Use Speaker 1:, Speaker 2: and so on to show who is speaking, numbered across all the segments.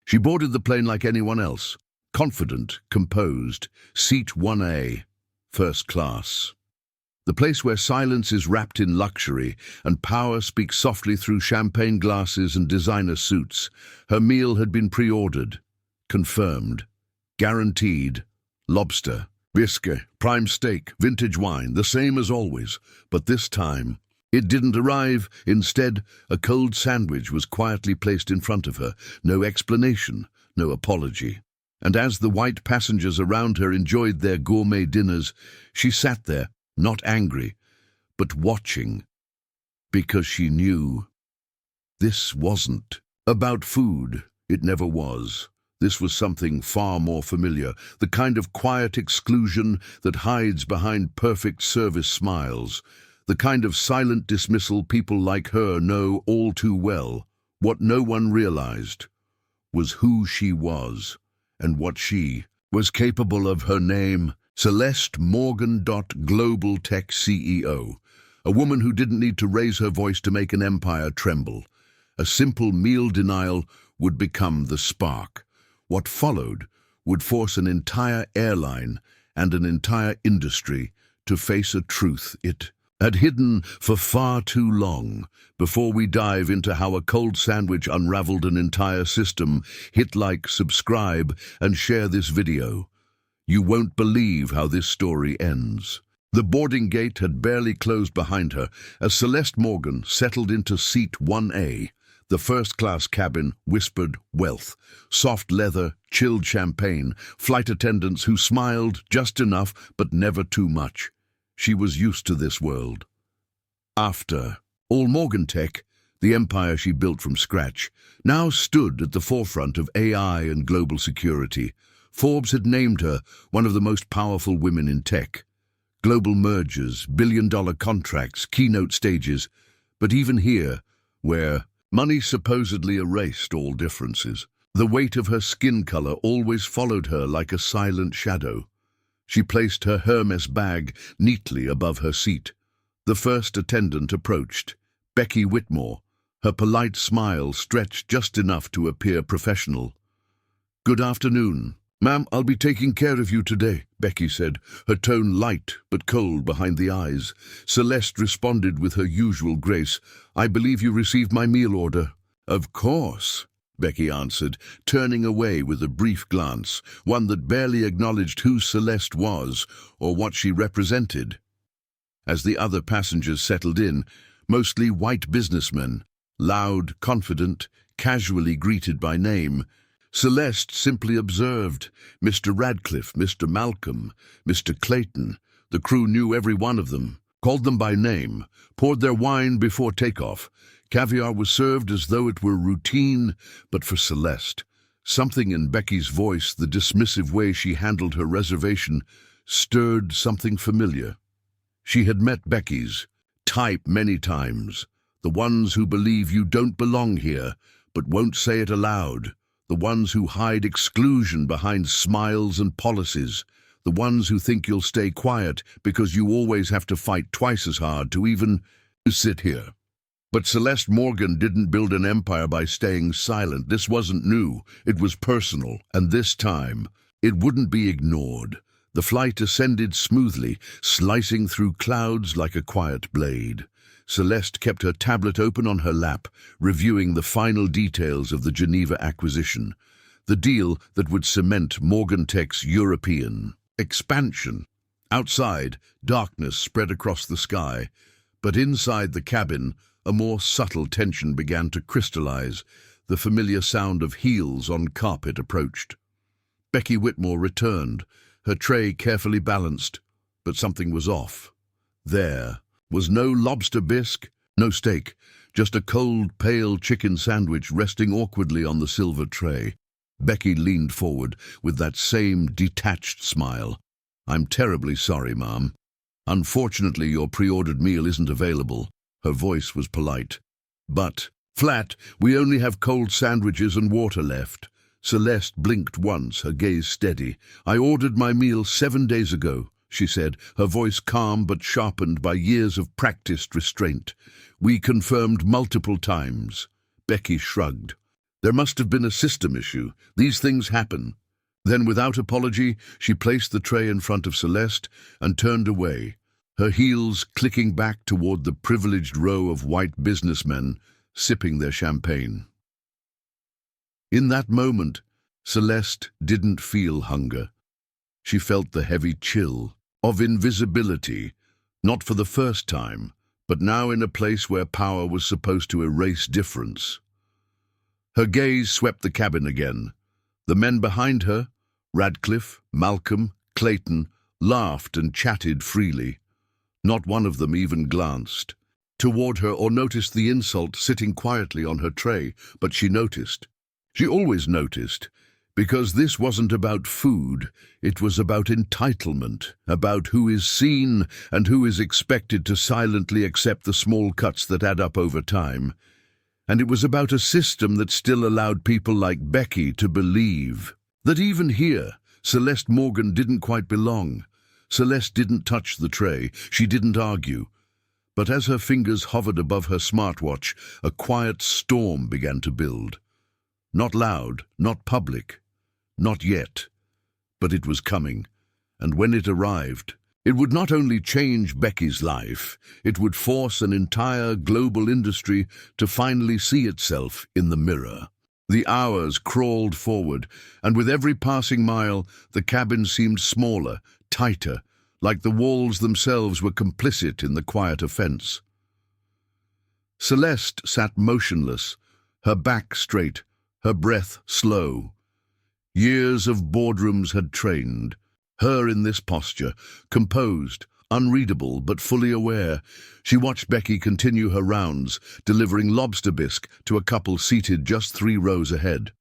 Speaker 1: She boarded the plane like anyone else, confident, composed, seat 1A, first class. The place where silence is wrapped in luxury and power speaks softly through champagne glasses and designer suits. Her meal had been pre-ordered, confirmed, guaranteed, lobster, biscuit, prime steak, vintage wine, the same as always, but this time it didn't arrive. Instead, a cold sandwich was quietly placed in front of her, no explanation, no apology. And as the white passengers around her enjoyed their gourmet dinners, she sat there, not angry, but watching, because she knew this wasn't about food. It never was. This was something far more familiar, the kind of quiet exclusion that hides behind perfect service smiles, the kind of silent dismissal people like her know all too well. What no one realized was who she was and what she was capable of. Her name, Celeste Morgan, global tech CEO, a woman who didn't need to raise her voice to make an empire tremble. A simple meal denial would become the spark. What followed would force an entire airline and an entire industry to face a truth it had hidden for far too long. Before we dive into how a cold sandwich unraveled an entire system, hit like, subscribe, and share this video. You won't believe how this story ends. The boarding gate had barely closed behind her as Celeste Morgan settled into seat 1A. The first-class cabin whispered wealth, soft leather, chilled champagne, flight attendants who smiled just enough but never too much. She was used to this world. After all, Morgan Tech, the empire she built from scratch, now stood at the forefront of AI and global security. Forbes had named her one of the most powerful women in tech. Global mergers, billion-dollar contracts, keynote stages. But even here, where money supposedly erased all differences, the weight of her skin color always followed her like a silent shadow. She placed her Hermes bag neatly above her seat. The first attendant approached, Becky Whitmore, her polite smile stretched just enough to appear professional. "Good afternoon. Ma'am, I'll be taking care of you today," Becky said, her tone light but cold behind the eyes. Celeste responded with her usual grace. "I believe you received my meal order." "Of course," Becky answered, turning away with a brief glance, one that barely acknowledged who Celeste was or what she represented. As the other passengers settled in, mostly white businessmen, loud, confident, casually greeted by name, Celeste simply observed. Mr. Radcliffe, Mr. Malcolm, Mr. Clayton. The crew knew every one of them, called them by name, poured their wine before takeoff. Caviar was served as though it were routine, but for Celeste, something in Becky's voice, the dismissive way she handled her reservation, stirred something familiar. She had met Becky's type many times, the ones who believe you don't belong here, but won't say it aloud, the ones who hide exclusion behind smiles and policies, the ones who think you'll stay quiet because you always have to fight twice as hard to even sit here. But Celeste Morgan didn't build an empire by staying silent. This wasn't new. It was personal, and this time, it wouldn't be ignored. The flight ascended smoothly, slicing through clouds like a quiet blade. Celeste kept her tablet open on her lap, reviewing the final details of the Geneva acquisition, the deal that would cement Morgan Tech's European expansion. Outside, darkness spread across the sky, but inside the cabin, a more subtle tension began to crystallize. The familiar sound of heels on carpet approached. Becky Whitmore returned, her tray carefully balanced, but something was off. There was no lobster bisque, no steak, just a cold, pale chicken sandwich resting awkwardly on the silver tray. Becky leaned forward with that same detached smile. "I'm terribly sorry, ma'am. Unfortunately, your pre-ordered meal isn't available." Her voice was polite. "But, flat, we only have cold sandwiches and water left." Celeste blinked once, her gaze steady. "I ordered my meal 7 days ago," she said, her voice calm but sharpened by years of practiced restraint. "We confirmed multiple times." Becky shrugged. There must have been a system issue. These things happen. Then, without apology, she placed the tray in front of Celeste and turned away, her heels clicking back toward the privileged row of white businessmen sipping their champagne. In that moment, Celeste didn't feel hunger. She felt the heavy chill of invisibility, not for the first time, but now in a place where power was supposed to erase difference. Her gaze swept the cabin again. The men behind her, Radcliffe, Malcolm, Clayton, laughed and chatted freely. Not one of them even glanced toward her or noticed the insult sitting quietly on her tray, but she noticed. She always noticed, because this wasn't about food, it was about entitlement, about who is seen and who is expected to silently accept the small cuts that add up over time. And it was about a system that still allowed people like Becky to believe that even here, Celeste Morgan didn't quite belong. Celeste didn't touch the tray, she didn't argue. But as her fingers hovered above her smartwatch, a quiet storm began to build. Not loud, not public, not yet. But it was coming, and when it arrived, it would not only change Becky's life, it would force an entire global industry to finally see itself in the mirror. The hours crawled forward, and with every passing mile, the cabin seemed smaller, tighter, like the walls themselves were complicit in the quiet offense. Celeste sat motionless, her back straight, her breath slow. Years of boardrooms had trained her in this posture, composed, unreadable but fully aware. She watched Becky continue her rounds, delivering lobster bisque to a couple seated just 3 rows ahead.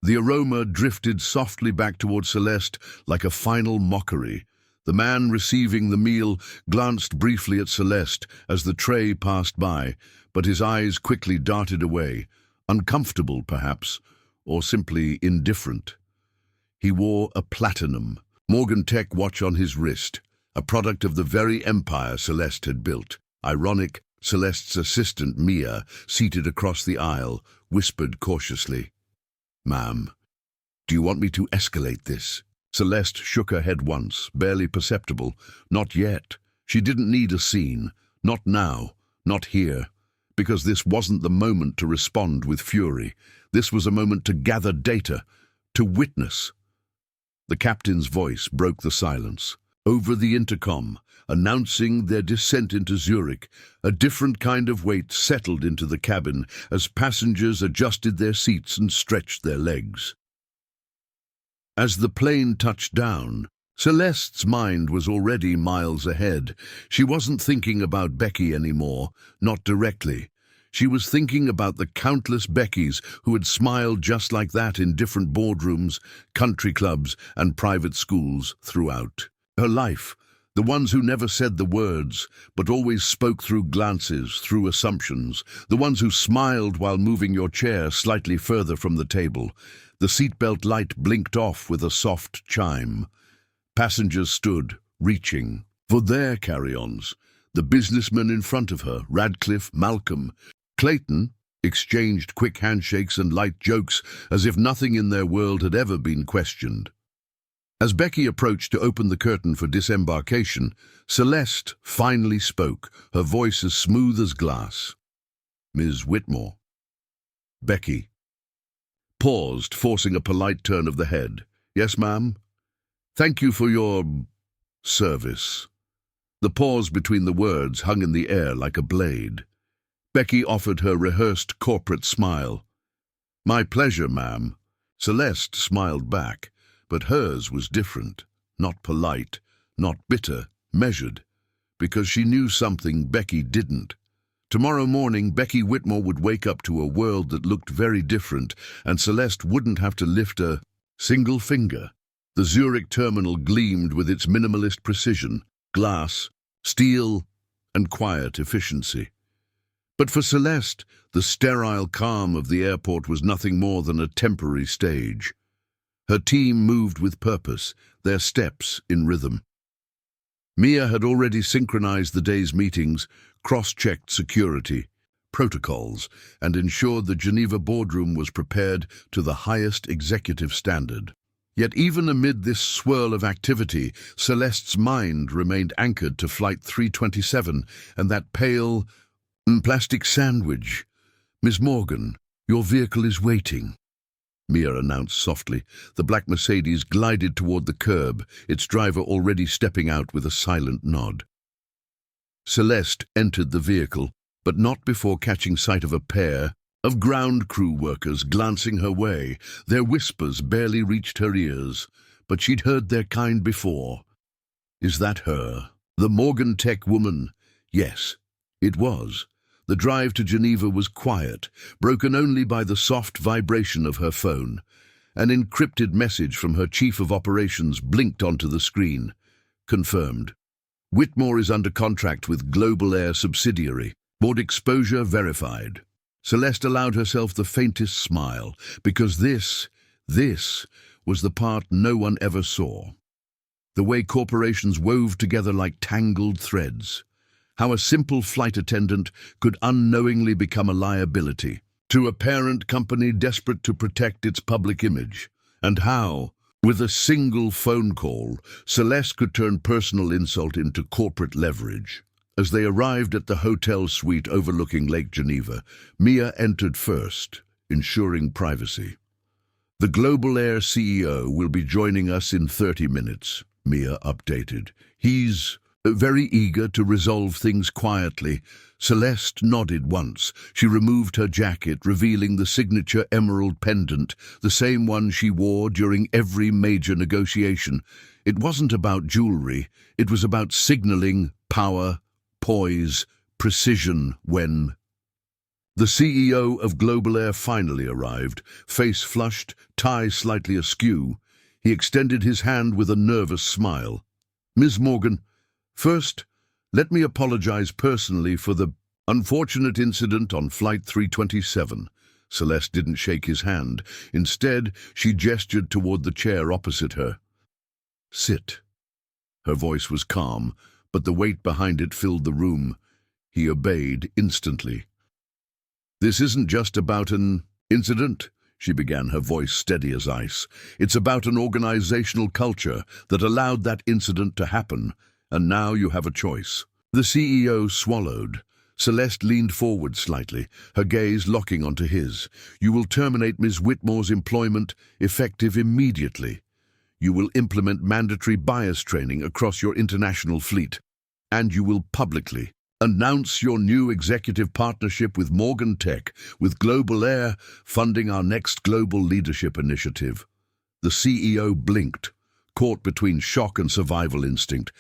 Speaker 1: The aroma drifted softly back toward Celeste like a final mockery. The man receiving the meal glanced briefly at Celeste as the tray passed by, but his eyes quickly darted away, uncomfortable perhaps, or simply indifferent. He wore a platinum Morgan Tech watch on his wrist, a product of the very empire Celeste had built. Ironic, Celeste's assistant Mia, seated across the aisle, whispered cautiously, "Ma'am, do you want me to escalate this?" Celeste shook her head once, barely perceptible. Not yet. She didn't need a scene. Not now. Not here. Because this wasn't the moment to respond with fury. This was a moment to gather data, to witness. The captain's voice broke the silence. Over the intercom, announcing their descent into Zurich, a different kind of weight settled into the cabin as passengers adjusted their seats and stretched their legs. As the plane touched down, Celeste's mind was already miles ahead. She wasn't thinking about Becky anymore, not directly. She was thinking about the countless Beckys who had smiled just like that in different boardrooms, country clubs, and private schools throughout her life. The ones who never said the words, but always spoke through glances, through assumptions. The ones who smiled while moving your chair slightly further from the table. The seatbelt light blinked off with a soft chime. Passengers stood, reaching for their carry-ons. The businessmen in front of her, Radcliffe, Malcolm, Clayton, exchanged quick handshakes and light jokes as if nothing in their world had ever been questioned. As Becky approached to open the curtain for disembarkation, Celeste finally spoke, her voice as smooth as glass. "Ms. Whitmore." Becky paused, forcing a polite turn of the head. "Yes, ma'am? Thank you for your service." The pause between the words hung in the air like a blade. Becky offered her rehearsed corporate smile. "My pleasure, ma'am." Celeste smiled back, but hers was different. Not polite, not bitter, measured, because she knew something Becky didn't. Tomorrow morning, Becky Whitmore would wake up to a world that looked very different, and Celeste wouldn't have to lift a single finger. The Zurich terminal gleamed with its minimalist precision, glass, steel, and quiet efficiency. But for Celeste, the sterile calm of the airport was nothing more than a temporary stage. Her team moved with purpose, their steps in rhythm. Mia had already synchronized the day's meetings, cross-checked security, protocols, and ensured the Geneva boardroom was prepared to the highest executive standard. Yet even amid this swirl of activity, Celeste's mind remained anchored to Flight 327 and that pale, plastic sandwich. "Miss Morgan, your vehicle is waiting," Mia announced softly. The black Mercedes glided toward the curb, its driver already stepping out with a silent nod. Celeste entered the vehicle, but not before catching sight of a pair of ground crew workers glancing her way. Their whispers barely reached her ears, but she'd heard their kind before. Is that her? The Morgan Tech woman? Yes, it was. The drive to Geneva was quiet, broken only by the soft vibration of her phone. An encrypted message from her chief of operations blinked onto the screen. Confirmed. Whitmore is under contract with Global Air subsidiary. Board exposure verified. Celeste allowed herself the faintest smile, because this was the part no one ever saw. The way corporations wove together like tangled threads. How a simple flight attendant could unknowingly become a liability to a parent company desperate to protect its public image. And how, with a single phone call, Celeste could turn personal insult into corporate leverage. As they arrived at the hotel suite overlooking Lake Geneva, Mia entered first, ensuring privacy. "The Global Air CEO will be joining us in 30 minutes, Mia updated. "He's very eager to resolve things quietly." Celeste nodded once. She removed her jacket, revealing the signature emerald pendant, the same one she wore during every major negotiation. It wasn't about jewelry. It was about signaling power, poise, precision when... The CEO of Global Air finally arrived, face flushed, tie slightly askew. He extended his hand with a nervous smile. "Ms. Morgan, first, let me apologize personally for the unfortunate incident on Flight 327. Celeste didn't shake his hand. Instead, she gestured toward the chair opposite her. "Sit." Her voice was calm, but the weight behind it filled the room. He obeyed instantly. "This isn't just about an incident," she began, her voice steady as ice. "It's about an organizational culture that allowed that incident to happen, and now you have a choice." The CEO swallowed. Celeste leaned forward slightly, her gaze locking onto his. "You will terminate Ms. Whitmore's employment, effective immediately. You will implement mandatory bias training across your international fleet, and you will publicly announce your new executive partnership with Morgan Tech, with Global Air funding our next global leadership initiative." The CEO blinked, caught between shock and survival instinct.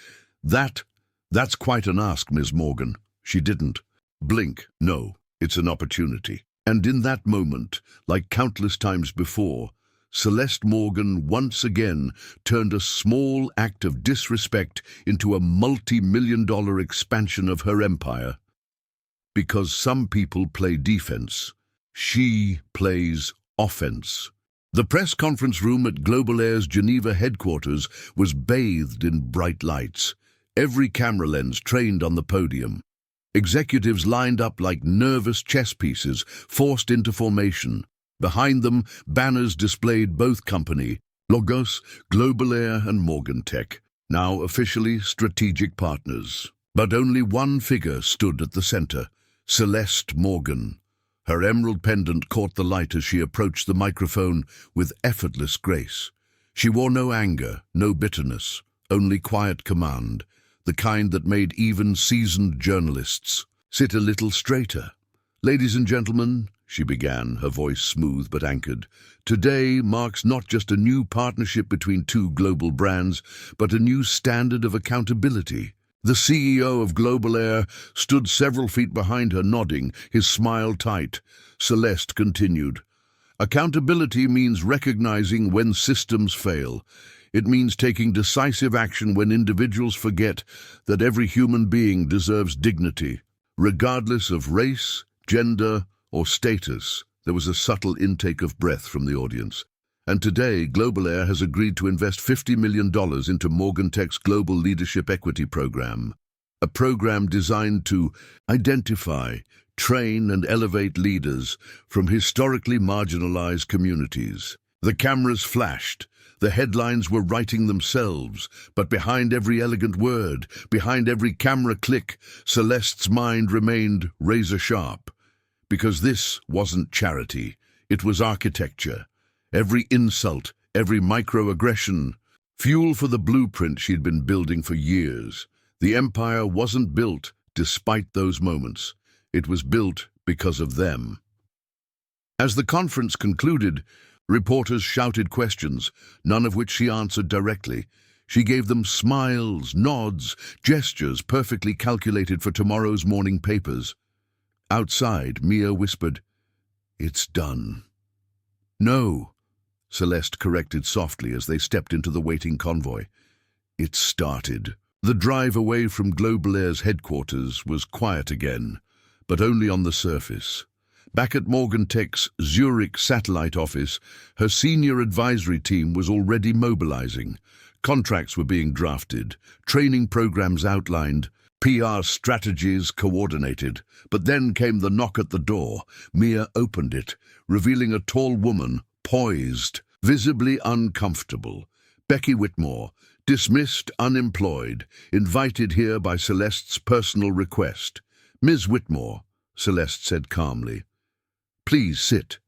Speaker 1: That's quite an ask, Ms. Morgan." She didn't blink. "No, it's an opportunity." And in that moment, like countless times before, Celeste Morgan once again turned a small act of disrespect into a multi-million-dollar expansion of her empire. Because some people play defense, she plays offense. The press conference room at Global Air's Geneva headquarters was bathed in bright lights. Every camera lens trained on the podium. Executives lined up like nervous chess pieces, forced into formation. Behind them, banners displayed both company, logos, Global Air and Morgan Tech, now officially strategic partners. But only one figure stood at the center, Celeste Morgan. Her emerald pendant caught the light as she approached the microphone with effortless grace. She wore no anger, no bitterness, only quiet command, the kind that made even seasoned journalists sit a little straighter. "Ladies and gentlemen," she began, her voice smooth but anchored, "today marks not just a new partnership between two global brands, but a new standard of accountability." The CEO of Global Air stood several feet behind her, nodding, his smile tight. Celeste continued, "Accountability means recognizing when systems fail. It means taking decisive action when individuals forget that every human being deserves dignity, regardless of race, gender, or status." There was a subtle intake of breath from the audience. "And today, Global Air has agreed to invest $50 million into Morgan Tech's Global Leadership Equity Program, a program designed to identify, train and elevate leaders from historically marginalized communities. The cameras flashed. The headlines were writing themselves, but behind every elegant word, behind every camera click, Celeste's mind remained razor-sharp. Because this wasn't charity, it was architecture. Every insult, every microaggression, fuel for the blueprint she'd been building for years. The empire wasn't built despite those moments. It was built because of them. As the conference concluded, reporters shouted questions, none of which she answered directly. She gave them smiles, nods, gestures perfectly calculated for tomorrow's morning papers. Outside, Mia whispered, "It's done." "No," Celeste corrected softly as they stepped into the waiting convoy. "It started." The drive away from Global Air's headquarters was quiet again, but only on the surface. Back at Morgan Tech's Zurich satellite office, her senior advisory team was already mobilizing. Contracts were being drafted, training programs outlined, PR strategies coordinated. But then came the knock at the door. Mia opened it, revealing a tall woman, poised, visibly uncomfortable. Becky Whitmore, dismissed, unemployed, invited here by Celeste's personal request. "Ms. Whitmore," Celeste said calmly. "Please sit."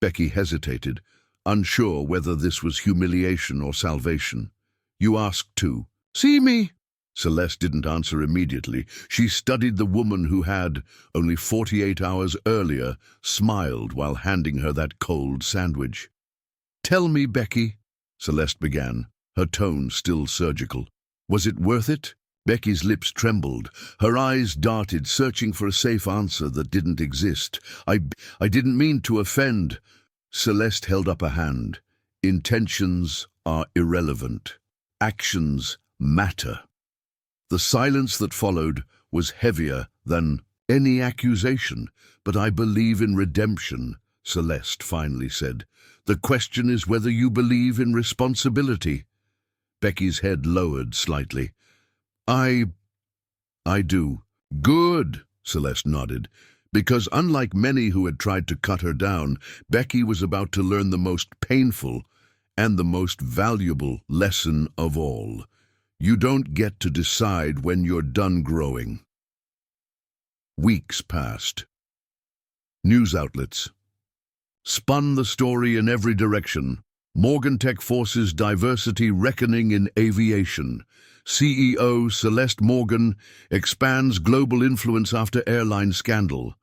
Speaker 1: Becky hesitated, unsure whether this was humiliation or salvation. "You asked to see me?" Celeste didn't answer immediately. She studied the woman who had, only 48 hours earlier, smiled while handing her that cold sandwich. "Tell me, Becky," Celeste began, her tone still surgical. "Was it worth it?" Becky's lips trembled. Her eyes darted, searching for a safe answer that didn't exist. I didn't mean to offend." Celeste held up a hand. "Intentions are irrelevant. Actions matter." The silence that followed was heavier than any accusation. "But I believe in redemption," Celeste finally said. "The question is whether you believe in responsibility." Becky's head lowered slightly. I do." "Good," Celeste nodded, because unlike many who had tried to cut her down, Becky was about to learn the most painful and the most valuable lesson of all. You don't get to decide when you're done growing. Weeks passed. News outlets spun the story in every direction. Morgan Tech forces diversity reckoning in aviation. CEO Celeste Morgan expands global influence after airline scandal.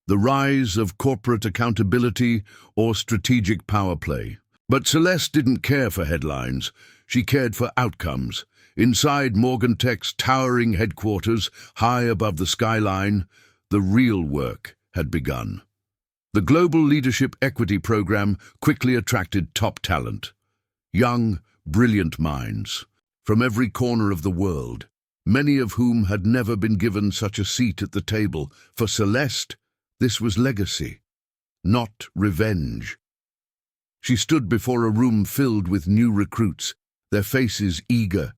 Speaker 1: The rise of corporate accountability or strategic power play. But Celeste didn't care for headlines. She cared for outcomes. Inside Morgan Tech's towering headquarters, high above the skyline, the real work had begun. The Global Leadership Equity Program quickly attracted top talent. Young, brilliant minds from every corner of the world, many of whom had never been given such a seat at the table. For Celeste, this was legacy, not revenge. She stood before a room filled with new recruits, their faces eager,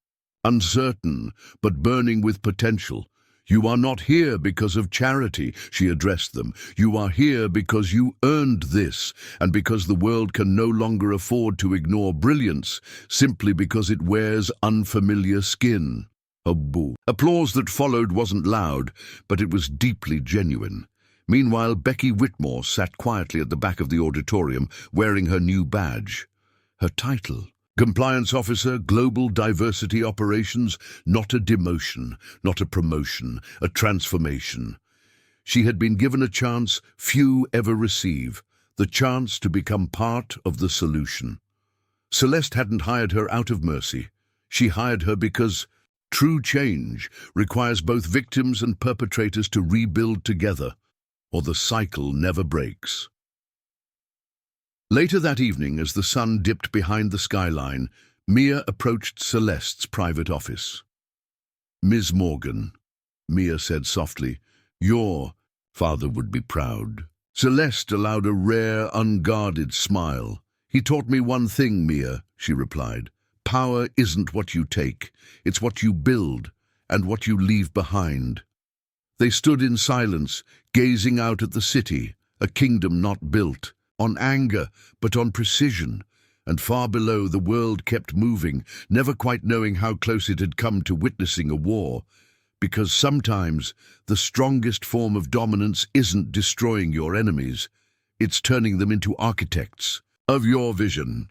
Speaker 1: uncertain, but burning with potential. "You are not here because of charity," she addressed them. "You are here because you earned this, and because the world can no longer afford to ignore brilliance simply because it wears unfamiliar skin." A boo. Applause that followed wasn't loud, but it was deeply genuine. Meanwhile, Becky Whitmore sat quietly at the back of the auditorium, wearing her new badge. Her title: Compliance Officer, Global Diversity Operations. Not a demotion, not a promotion, a transformation. She had been given a chance few ever receive, the chance to become part of the solution. Celeste hadn't hired her out of mercy. She hired her because true change requires both victims and perpetrators to rebuild together, or the cycle never breaks. Later that evening, as the sun dipped behind the skyline, Mia approached Celeste's private office. "Ms. Morgan," Mia said softly, "your father would be proud." Celeste allowed a rare, unguarded smile. "He taught me one thing, Mia," she replied. "Power isn't what you take, it's what you build and what you leave behind." They stood in silence, gazing out at the city, a kingdom not built on anger, but on precision. And far below, the world kept moving, never quite knowing how close it had come to witnessing a war. Because sometimes the strongest form of dominance isn't destroying your enemies, it's turning them into architects of your vision.